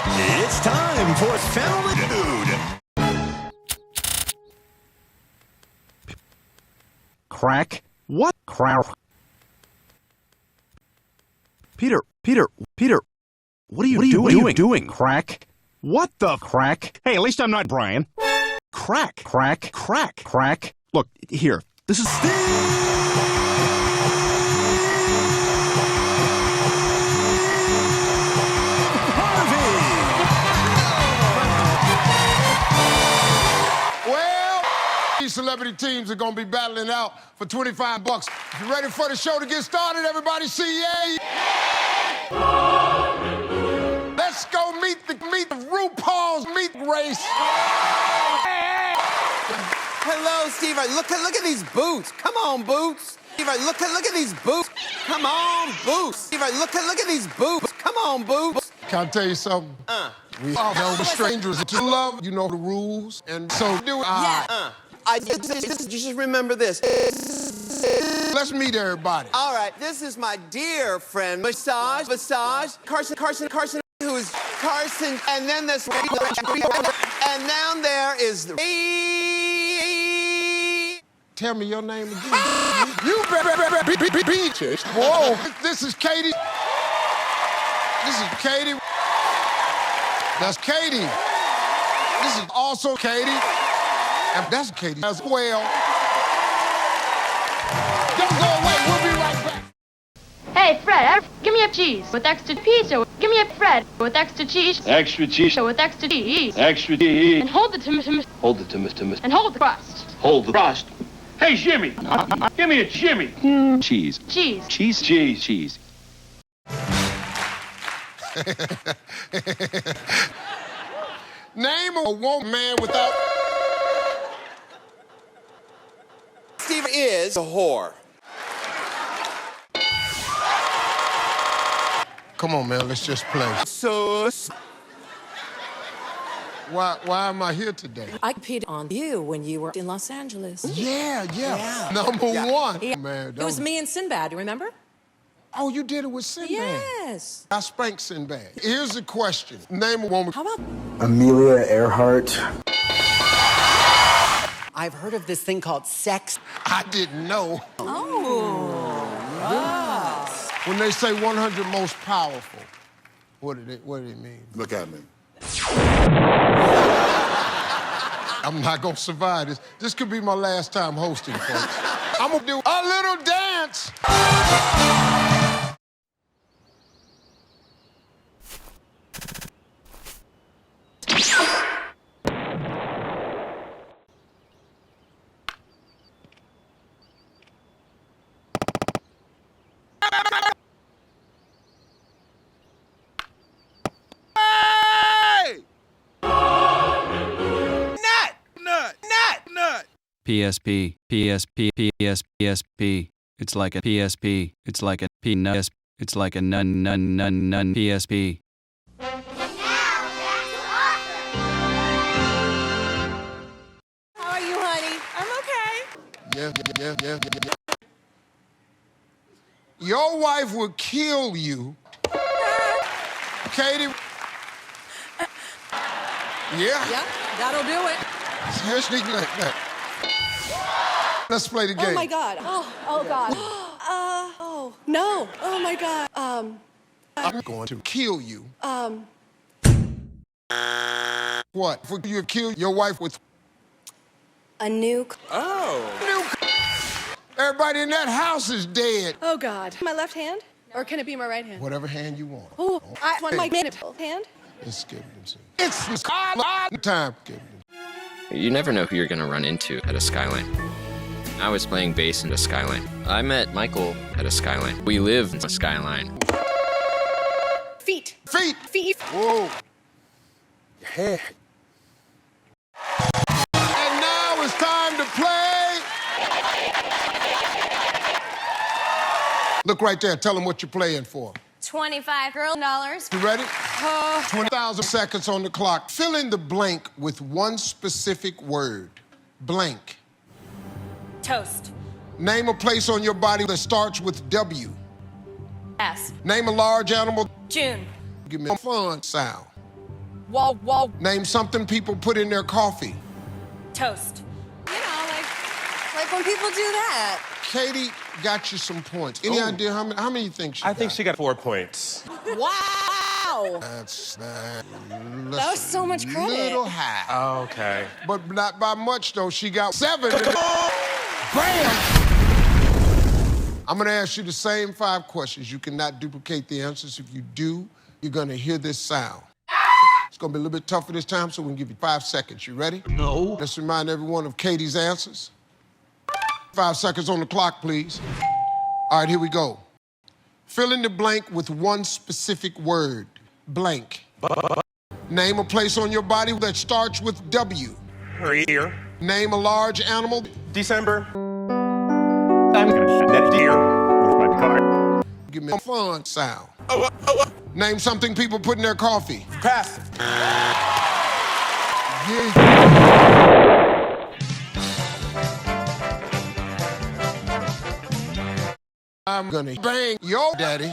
It's time for Family Feud. Crack. What? Crack. Peter, what are you doing? Crack. What the Crack. Hey, at least I'm not Brian. Crack. Crack. Look, here. This is... Well, these celebrity teams are gonna be battling out for 25 bucks. If you're ready for the show to get started, everybody say yay. Let's go meet the RuPaul's meat race. Hello, Steve. Look at these boots. Come on, boots. Steve, look at these boots. Come on, boots. Steve, look at these boots. Come on, boots. Can I tell you something? We all know the strangers to love. You know the rules, and so do I. Just remember this. Let's meet everybody. All right, this is my dear friend, Massage, Carson, who is Carson, and then this, and down there is the... Tell me your name again. You beaches. Whoa. This is Katie. This is Katie. That's Katie. This is also Katie. And that's Katie as well. Don't go away. We'll be right back. Hey, Fred, give me a cheese with extra pizza. Give me a Fred with extra cheese. Extra cheese. With extra cheese. Extra cheese. And hold it to Mr. Hold it to Mr. And hold the crust. Hold the crust. Hey, Jimmy. Give me a Jimmy. Cheese. Cheese. Cheese. Cheese. Cheese. Name a woman man without... Steve is a whore. Come on, man, let's just play. So... Why am I here today? I competed on you when you were in Los Angeles. Yeah. Number one. Yeah. Man, It was me and Sinbad, remember? Oh, you did it with Sinbad? Yes. I spanked Sinbad. Here's the question. Name a woman. How about... Amelia Earhart. I've heard of this thing called sex. I didn't know. Oh. When they say 100 most powerful, what do they mean? Look at me. I'm not gonna survive this. This could be my last time hosting, folks. I'm gonna do a little dance. PSP. It's like a PSP. It's like a peanut. It's like a nun PSP. How are you, honey? I'm okay. Yeah. Your wife would kill you. Katie. Yeah, that'll do it. Seriously, like that. Let's play the game. Oh, my God. Oh, God. No. Oh, my God. I'm going to kill you. What? Would you have killed your wife with... A nuke. Everybody in that house is dead. Oh, God. My left hand? Or can it be my right hand? Whatever hand you want. Oh, I want my hand. Let's give them some. It's time. You never know who you're gonna run into at a Skyline. I was playing bass in a Skyline. I met Michael at a Skyline. We live in a Skyline. Feet. Whoa. Head. And now it's time to play. Look right there. Tell them what you're playing for. $25 You ready? 20,000 seconds on the clock. Fill in the blank with one specific word. Blank. Toast. Name a place on your body that starts with W. S. Name a large animal. June. Give me a fun sound. Wall. Name something people put in their coffee. Toast. You know, like when people do that. Katie got you some points. Any idea how many you think she got? I think she got 4 points. Wow. That's That was so much credit. Little high. Oh, okay. But not by much, though. She got 7. Bam! I'm gonna ask you the same 5 questions. You cannot duplicate the answers. If you do, you're gonna hear this sound. It's gonna be a little bit tougher this time, so we can give you 5 seconds. You ready? No. Let's remind everyone of Katie's answers. 5 seconds on the clock, please. All right, here we go. Fill in the blank with one specific word. Blank. Name a place on your body that starts with W. Here. Name a large animal. December. I'm gonna shut that deer with my car. Give me a fun sound. Name something people put in their coffee. Pass. I'm gonna bang your daddy.